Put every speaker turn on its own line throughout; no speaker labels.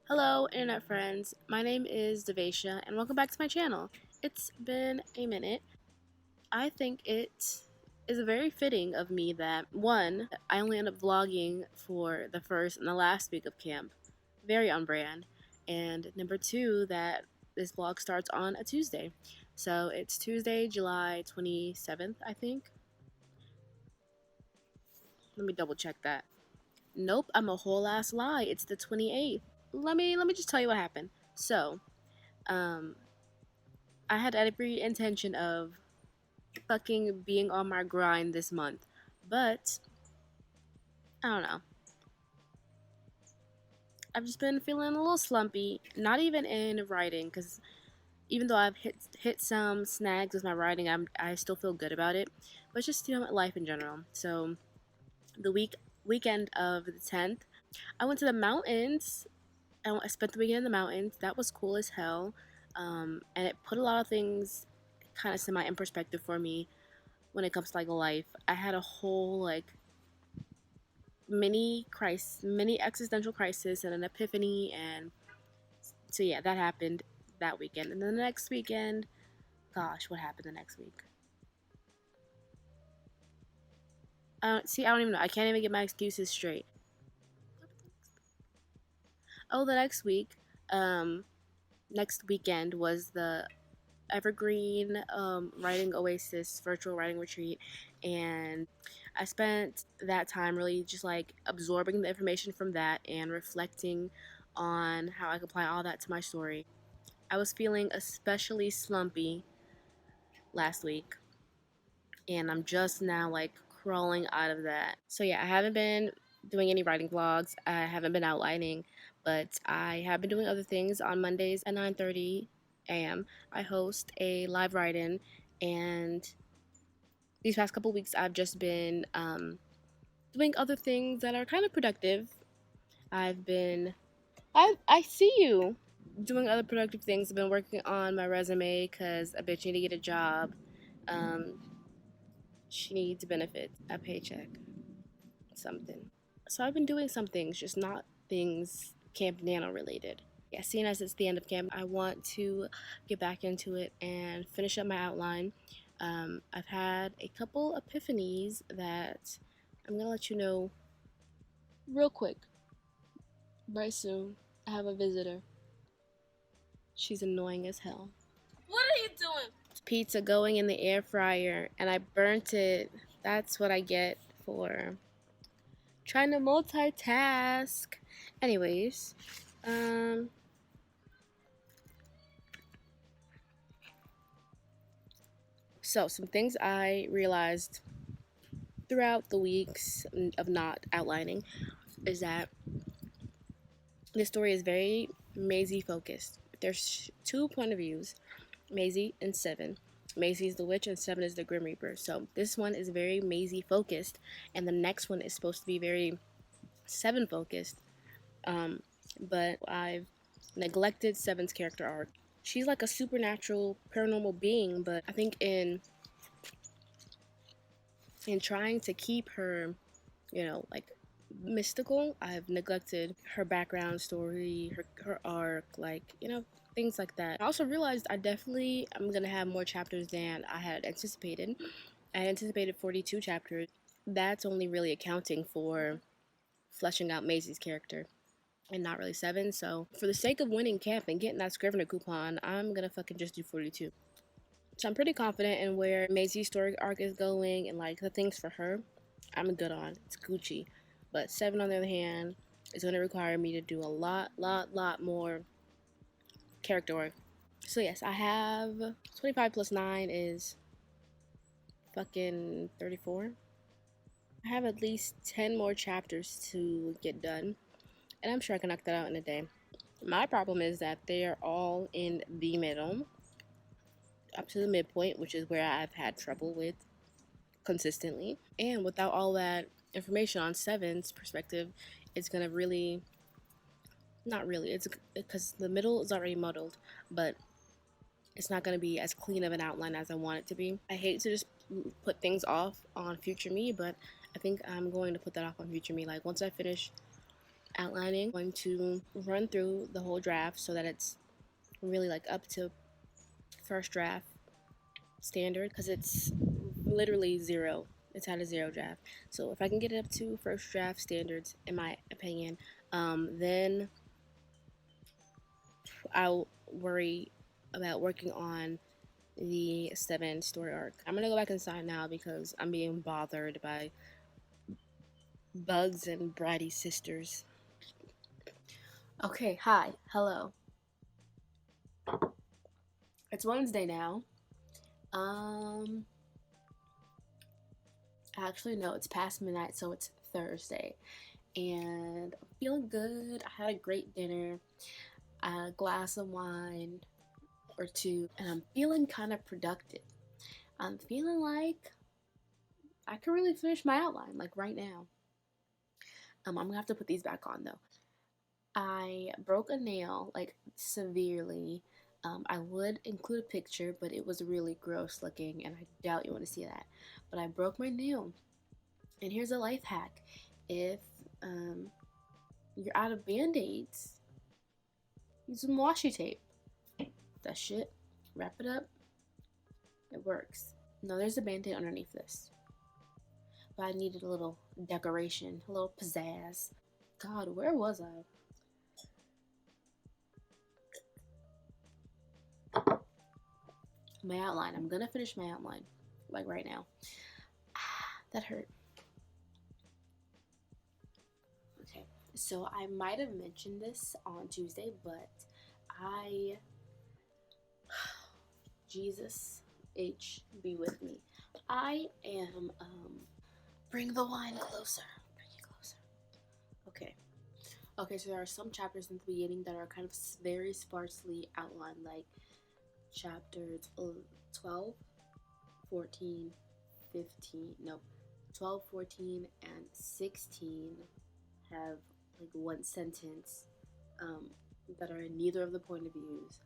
Hello, internet friends. My name is Devasha, and welcome back to my channel. It's been a minute. I think it is very fitting of me that, one, I only end up vlogging for the first and the last week of camp. Very on brand. And number two, that this vlog starts on a Tuesday. So it's Tuesday, July 27th, I think. Let me double check that. Nope, I'm a whole ass lie. It's the 28th. Let me just tell you what happened. So, um, I had every intention of fucking being on my grind this month, but I don't know. I've just been feeling a little slumpy. Not even in writing, because even though I've hit some snags with my writing, I still feel good about it. But just life in general. So the weekend of the 10th, I went to the mountains. I spent the weekend in the mountains. That was cool as hell. And it put a lot of things kind of semi in perspective for me when it comes to like life. I had a whole like mini existential crisis and an epiphany, and so yeah, that happened that weekend. And then the next weekend, gosh, what happened the next week? See, I don't even know. I can't even get my excuses straight. Oh, the next week, next weekend was the Evergreen Writing Oasis virtual writing retreat, and I spent that time really just like absorbing the information from that and reflecting on how I could apply all that to my story. I was feeling especially slumpy last week, and I'm just now like crawling out of that. So yeah, I haven't been doing any writing vlogs. I haven't been outlining, but I have been doing other things. On Mondays at 9:30 a.m. I host a live write-in, and these past couple weeks I've just been doing other things that are kind of productive. I've been I see you doing other productive things. I've been working on my resume because I bet you need to get a job. Um, she needs benefits, a paycheck, something. So I've been doing some things, just not things Camp Nano related. Yeah, seeing as it's the end of camp, I want to get back into it and finish up my outline. I've had a couple epiphanies that I'm gonna let you know real quick. Very soon, I have a visitor. She's annoying as hell. What are you doing? Pizza going in the air fryer, and I burnt it. That's what I get for trying to multitask. Anyways, um, so some things I realized throughout the weeks of not outlining is that this story is very Maisie focused. There's two point of views, Maisie and Seven. Maisie is the witch and Seven is the Grim Reaper. So this one is very Maisie focused, and the next one is supposed to be very Seven focused. But I've neglected Seven's character arc. She's like a supernatural, paranormal being, but I think in trying to keep her, like mystical, I've neglected her background story, her arc, like, things like that. I also realized I'm gonna have more chapters than I had anticipated. I had anticipated 42 chapters. That's only really accounting for fleshing out Maisie's character and not really Seven. So for the sake of winning camp and getting that Scrivener coupon, I'm gonna fucking just do 42. So I'm pretty confident in where Maisie's story arc is going, and like the things for her, I'm good on. It's Gucci. But Seven, on the other hand, is going to require me to do a lot more character work. So yes, I have 25 plus 9 is fucking 34. I have at least 10 more chapters to get done, and I'm sure I can knock that out in a day. My problem is that they are all in the middle, up to the midpoint, which is where I've had trouble with consistently. And without all that information on Seven's perspective, it's gonna really, not really, it's because the middle is already muddled, but it's not gonna be as clean of an outline as I want it to be. I hate to just put things off on future me, but I think I'm going to put that off on future me. Like once I finish outlining. I'm going to run through the whole draft so that it's really like up to first draft standard, because it's literally zero. It's at a zero draft. So if I can get it up to first draft standards, in my opinion, then I'll worry about working on the 7-story arc. I'm gonna go back inside now because I'm being bothered by bugs and bratty sisters. Okay, hi, hello. It's Wednesday now. Actually, no, it's past midnight, so it's Thursday. And I'm feeling good. I had a great dinner, a glass of wine or two, and I'm feeling kind of productive. I'm feeling like I could really finish my outline, like right now. I'm gonna have to put these back on though. I broke a nail, like severely. I would include a picture, but it was really gross looking, and I doubt you want to see that. But I broke my nail. And here's a life hack. If you're out of band-aids, use some washi tape. That shit, wrap it up, it works. No, there's a band-aid underneath this. But I needed a little decoration, a little pizzazz. God, where was I? My outline. I'm gonna finish my outline, like right now. That hurt. Okay, so I might have mentioned this on Tuesday, but Jesus H be with me. I am bring the wine closer. Bring it closer. Okay. Okay, so there are some chapters in the beginning that are kind of very sparsely outlined, like chapters 12, 14, 15, no, 12, 14, and 16 have like one sentence that are in neither of the point of views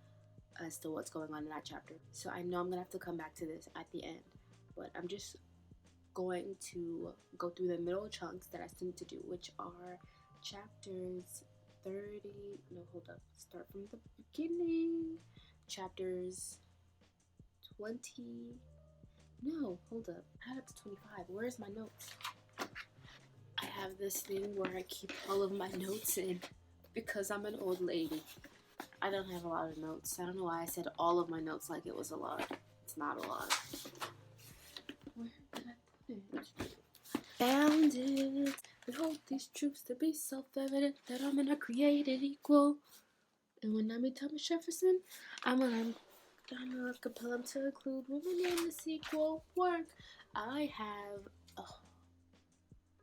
as to what's going on in that chapter. So I know I'm gonna have to come back to this at the end, but I'm just going to go through the middle chunks that I still need to do, which are chapters 30, no, hold up, start from the beginning, chapters 20, no, hold up, I had up to 25, where's my notes? I have this thing where I keep all of my notes in, because I'm an old lady. I don't have a lot of notes. I don't know why I said all of my notes like it was a lot. It's not a lot. Where did I put it? Found it. Behold these truths to be self-evident, that I'm and are created equal. And when I meet Thomas Jefferson, I'm gonna compel him to include women in the sequel work. I have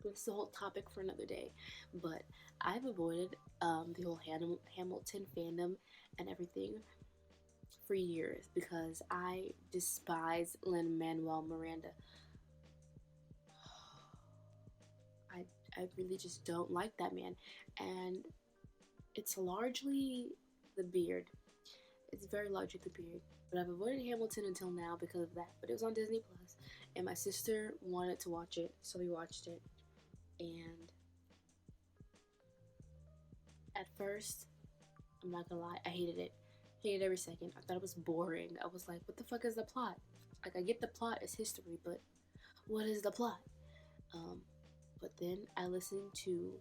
this is a whole topic for another day, but I've avoided the whole Hamilton fandom and everything for years because I despise Lin-Manuel Miranda. I really just don't like that man, and it's largely the beard. It's very largely the beard. But I've avoided Hamilton until now because of that. But it was on Disney Plus, and my sister wanted to watch it, so we watched it. And at first, I'm not gonna lie, I hated it. Hated every second. I thought it was boring. I was like, what the fuck is the plot? Like, I get the plot is history, but what is the plot? But then I listened to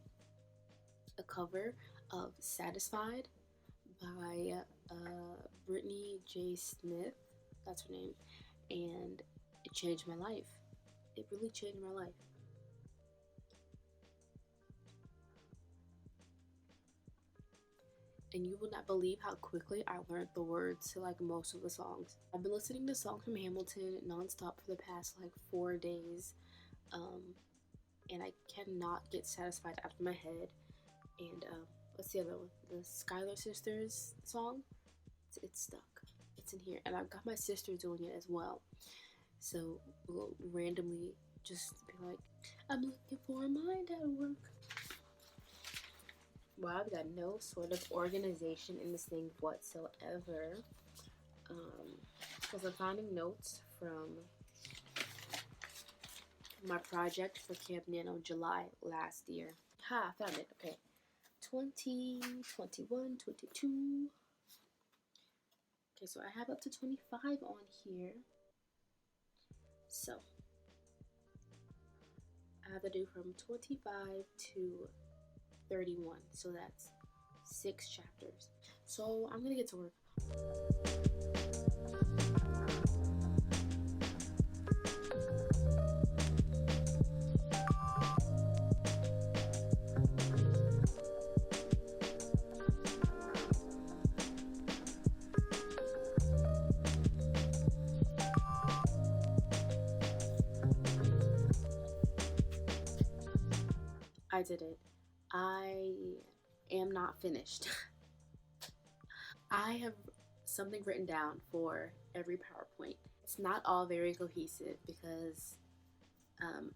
a cover of Satisfied by Brittany J. Smith. That's her name. And it changed my life. It really changed my life. And you will not believe how quickly I learned the words to like most of the songs. I've been listening to songs from Hamilton nonstop for the past like 4 days, and I cannot get Satisfied out of my head. And what's the other one? The Schuyler Sisters song. It's stuck. It's in here, and I've got my sister doing it as well. So we'll randomly just be like, "I'm looking for a mind at work." Wow, I've got no sort of organization in this thing whatsoever. Because I'm finding notes from my project for Camp Nano July last year. Ha, I found it. Okay. 20, 21, 22. Okay, so I have up to 25 on here. So I have to do from 25 to 31. So that's 6 chapters. So I'm gonna get to work. I did it. I am not finished. I have something written down for every PowerPoint. It's not all very cohesive because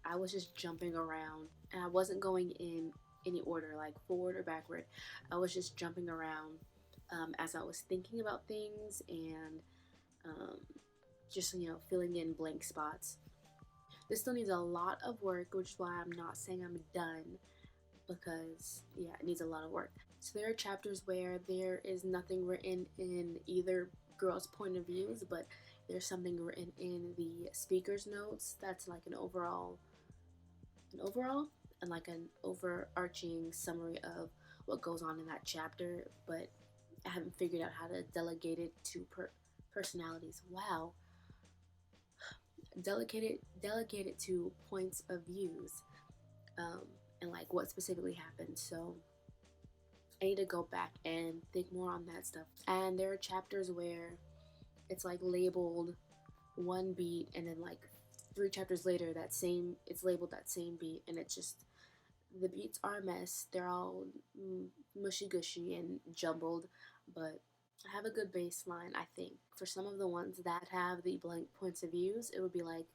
I was just jumping around and I wasn't going in any order, like forward or backward. I was just jumping around as I was thinking about things and um, just, filling in blank spots. This still needs a lot of work, which is why I'm not saying I'm done because, yeah, it needs a lot of work. So there are chapters where there is nothing written in either girl's point of views, but there's something written in the speaker's notes that's like an overall and like an overarching summary of what goes on in that chapter, but I haven't figured out how to delegate it to personalities. Wow. Delegate it to points of views, and like what specifically happened. So I need to go back and think more on that stuff. And there are chapters where it's like labeled one beat, and then like 3 chapters later, it's labeled that same beat, and it's just the beats are a mess. They're all mushy gushy and jumbled, but I have a good baseline, I think. For some of the ones that have the blank points of views, it would be like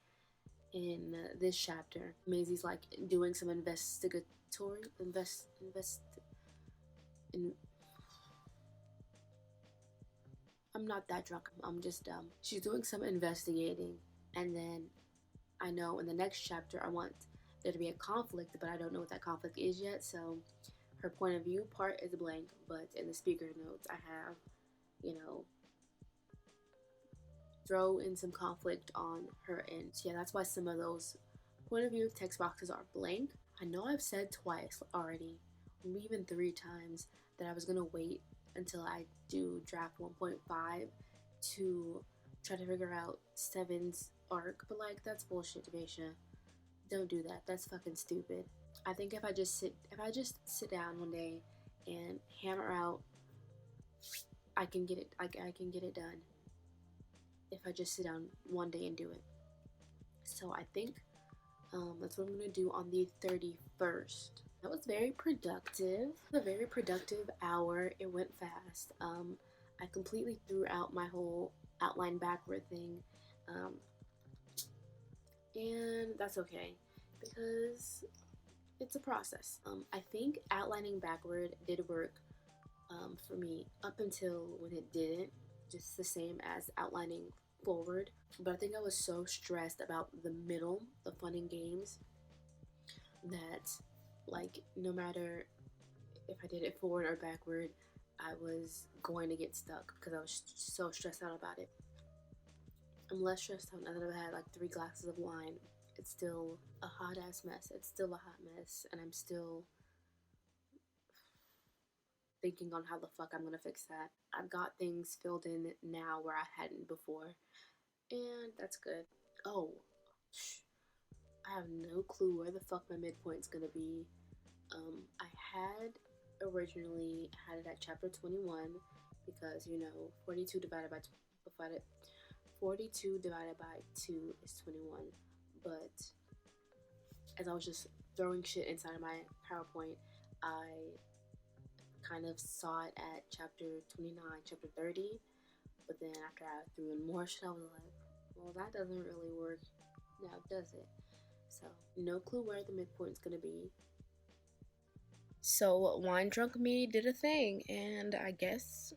in this chapter, Maisie's like doing some I'm not that drunk, I'm just dumb. She's doing some investigating, and then I know in the next chapter I want there to be a conflict, but I don't know what that conflict is yet, so her point of view part is blank, but in the speaker notes I have, throw in some conflict on her end. So yeah, that's why some of those point of view text boxes are blank. I know I've said twice already, maybe even 3 times, that I was gonna wait until I do draft 1.5 to try to figure out 7's arc, but like that's bullshit, Devasia. Don't do that. That's fucking stupid. I think if I just sit down one day and hammer out, I can get it. I can get it done. If I just sit down one day and do it. So I think that's what I'm gonna do on the 31st. That was very productive. A very productive hour. It went fast. I completely threw out my whole outline backward thing, and that's okay because it's a process. I think outlining backward did work for me up until when it didn't, just the same as outlining forward. But I think I was so stressed about the middle, the fun and games, that like no matter if I did it forward or backward, I was going to get stuck because I was so stressed out about it. I'm less stressed out now that I've had like 3 glasses of wine. It's still a hot ass mess. It's still a hot mess, and I'm still thinking on how the fuck I'm gonna fix that. I've got things filled in now where I hadn't before, and that's good. Oh, I have no clue where the fuck my midpoint's gonna be. I had originally had it at chapter 21 because 42 divided by 2 is 21. But as I was just throwing shit inside of my PowerPoint, I kind of saw it at chapter 29, chapter 30. But then after I threw in more shit, I was like, well, that doesn't really work now, does it? So no clue where the midpoint's gonna be. So wine drunk me did a thing, and I guess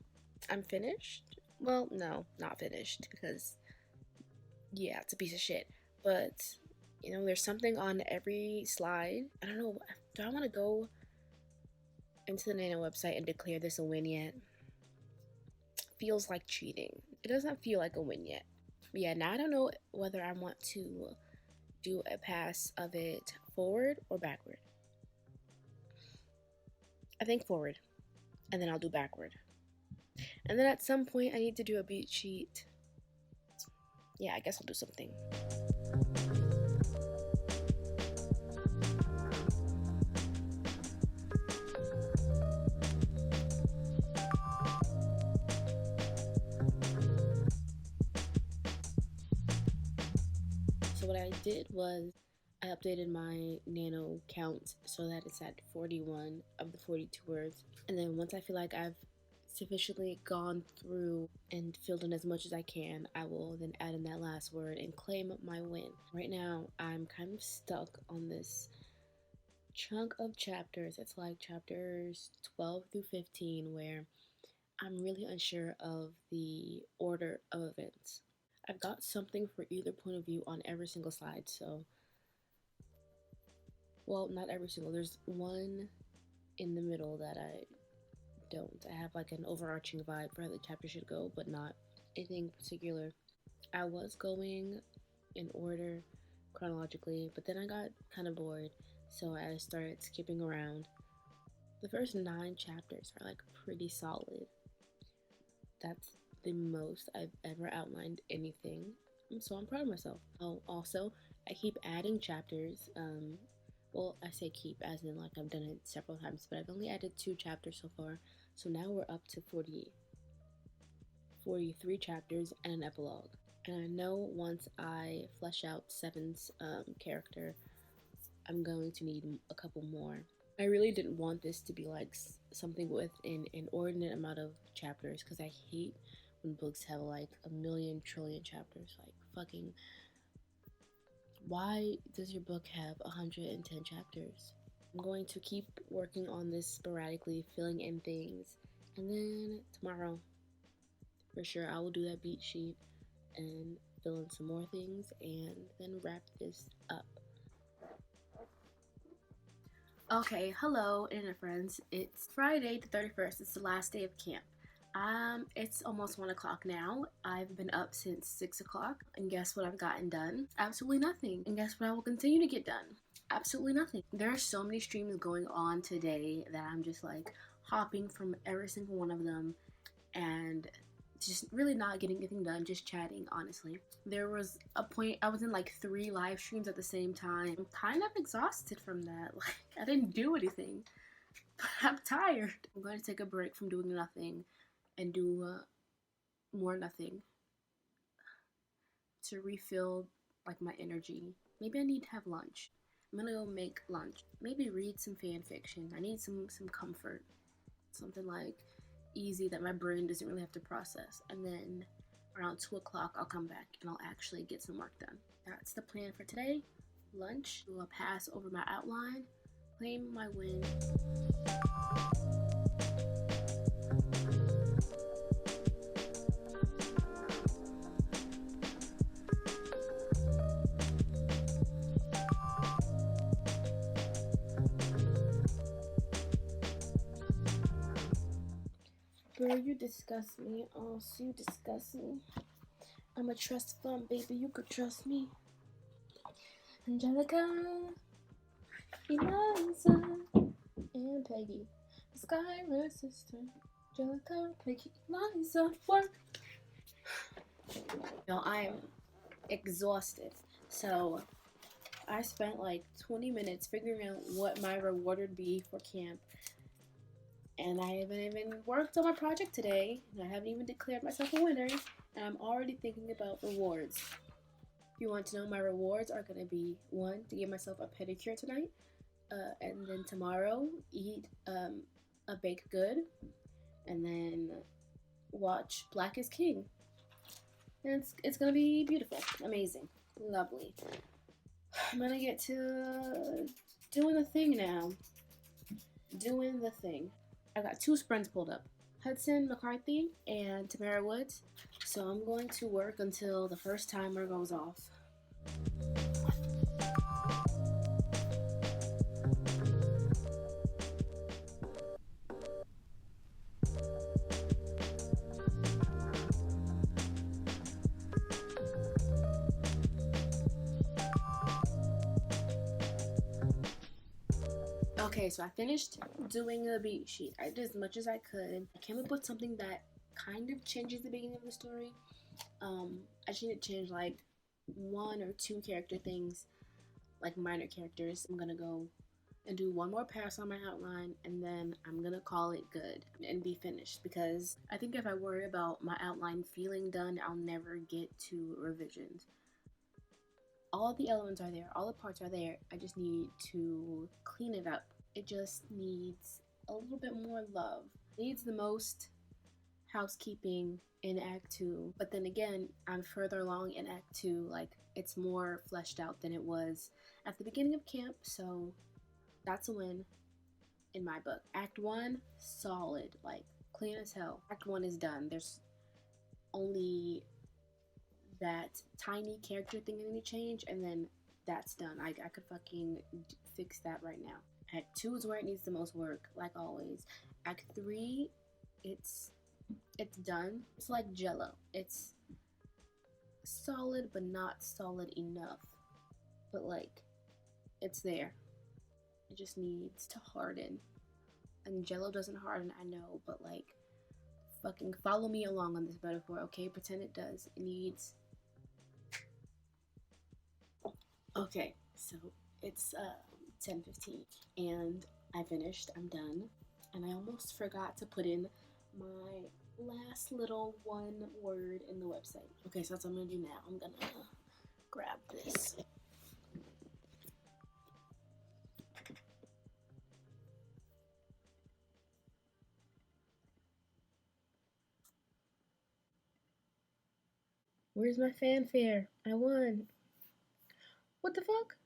I'm finished. Well, no, not finished, because yeah, it's a piece of shit. But there's something on every slide. I don't know. Do I want to go into the Nano website and declare this a win yet. Feels like cheating. It doesn't feel like a win yet. But yeah, now I don't know whether I want to do a pass of it forward or backward. I think forward, and then I'll do backward. And then at some point I need to do a beat sheet. Yeah, I guess I'll do something. So what I did was I updated my nano count so that it's at 41 of the 42 words. And then once I feel like I've sufficiently gone through and filled in as much as I can, I will then add in that last word and claim my win. Right now, I'm kind of stuck on this chunk of chapters. It's like chapters 12 through 15 where I'm really unsure of the order of events. I've got something for either point of view on every single slide, so, well, not every single, there's one in the middle that I don't. I have like an overarching vibe for how the chapter should go, but not anything particular. I was going in order chronologically, but then I got kind of bored, so I started skipping around. The first 9 chapters are like pretty solid. That's the most I've ever outlined anything, so I'm proud of myself. Oh, also, I keep adding chapters. Well, I say keep as in like I've done it several times, but I've only added 2 chapters so far. So now we're up to 43 chapters and an epilogue. And I know once I flesh out Seven's character, I'm going to need a couple more. I really didn't want this to be like something with an inordinate amount of chapters, because I hate when books have like a million trillion chapters. Like, fucking, why does your book have 110 chapters? I'm going to keep working on this sporadically, filling in things, and then tomorrow, for sure, I will do that beat sheet and fill in some more things, and then wrap this up. Okay, hello, internet friends. It's Friday the 31st. It's the last day of camp. It's almost 1 o'clock now. I've been up since 6 o'clock, and guess what I've gotten done? Absolutely nothing. And guess what I will continue to get done? Absolutely nothing. There are so many streams going on today that I'm just like hopping from every single one of them and just really not getting anything done, just chatting, honestly. There was a point I was in like 3 live streams at the same time. I'm kind of exhausted from that. Like, I didn't do anything, but I'm tired. I'm going to take a break from doing nothing and do more nothing to refill like my energy. Maybe I need to have lunch. I'm gonna go make lunch. Maybe read some fan fiction. I need some comfort. Something like easy that my brain doesn't really have to process. And then around 2 o'clock I'll come back and I'll actually get some work done. That's the plan for today. Lunch, do a pass over my outline, claim my win. Girl, you disgust me. Oh, so you disgust me. I'm a trust fund, baby. You could trust me. Angelica, Eliza, and Peggy. The Skylar sister. Angelica, Peggy, Eliza. Work. No, I'm exhausted. So I spent like 20 minutes figuring out what my reward would be for camp. And I haven't even worked on my project today. I haven't even declared myself a winner. And I'm already thinking about rewards. If you want to know, my rewards are going to be 1, to give myself a pedicure tonight. And then tomorrow, eat a baked good. And then watch Black is King. And it's going to be beautiful, amazing, lovely. I'm going to get to doing the thing now. Doing the thing. I got 2 sprints pulled up, Hudson McCarthy and Tamara Woods. So I'm going to work until the first timer goes off. Okay, so I finished doing the beat sheet. I did as much as I could. I came up with something that kind of changes the beginning of the story. I just need to change like one or two character things, like minor characters. I'm gonna go and do one more pass on my outline, and then I'm gonna call it good and be finished, because I think if I worry about my outline feeling done, I'll never get to revisions. All the elements are there, all the parts are there. I just need to clean it up. It just needs a little bit more love. It needs the most housekeeping in Act 2, but then again, I'm further along in Act 2. Like, it's more fleshed out than it was at the beginning of camp, so that's a win in my book. Act 1, solid, like clean as hell. Act 1 is done. There's only that tiny character thing I need to change, and then that's done. I could fucking fix that right now. Act 2 is where it needs the most work, like always. Act 3, it's done. It's like Jello. It's solid, but not solid enough. But like, it's there. It just needs to harden. And Jello doesn't harden, I know, but like, fucking follow me along on this metaphor, okay? Pretend it does. It needs. Okay, so it's 10:15 and I finished. I'm done, and I almost forgot to put in my last little one word in the website. Okay, so that's what I'm gonna do now. I'm gonna grab this. Where's my fanfare? I won. What the fuck?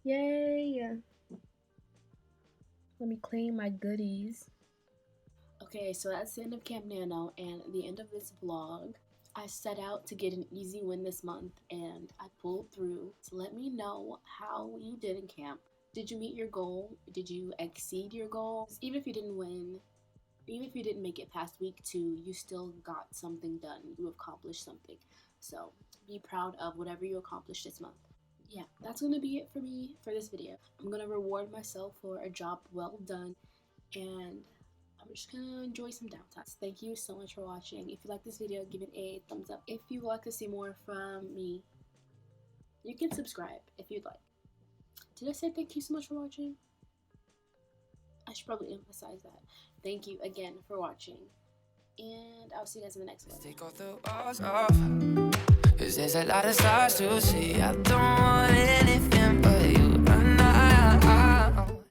Yay! Let me claim my goodies. Okay, so that's the end of Camp Nano and the end of this vlog. I set out to get an easy win this month, and I pulled through. So let me know how you did in camp. Did you meet your goal? Did you exceed your goals? Even if you didn't win, even if you didn't make it past week 2, you still got something done. You accomplished something. So be proud of whatever you accomplished this month. Yeah, that's gonna be it for me for this video. I'm gonna reward myself for a job well done, and I'm just gonna enjoy some downtime. Thank you so much for watching. If you like this video, give it a thumbs up. If you would like to see more from me, you can subscribe if you'd like. Did I say thank you so much for watching? I should probably emphasize that. Thank you again for watching, and I'll see you guys in the next one. Take all the walls off, 'cause there's a lot of stars to see. I don't want anything